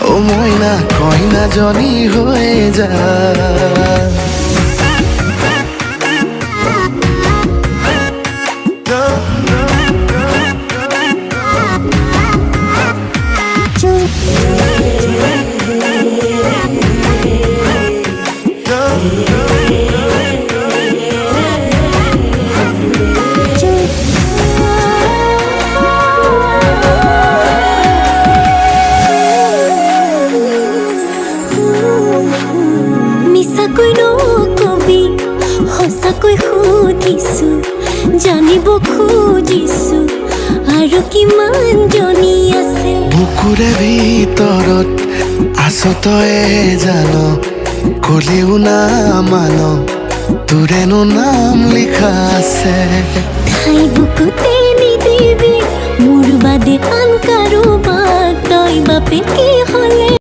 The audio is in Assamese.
ও মইনা কইনা জনী হয়ে যা সঁচাকৈ সুধিছো জানিব খুজিছো আৰু কিমান জনী আছে বুকুৰে ভিতৰত আছ তয়ে জান কলিও না মান তোৰেনো নাম লিখা আছে ঠাই বুকুতে নিদিবি মোৰ বাদে আন কাৰোবাক তই বাপে কি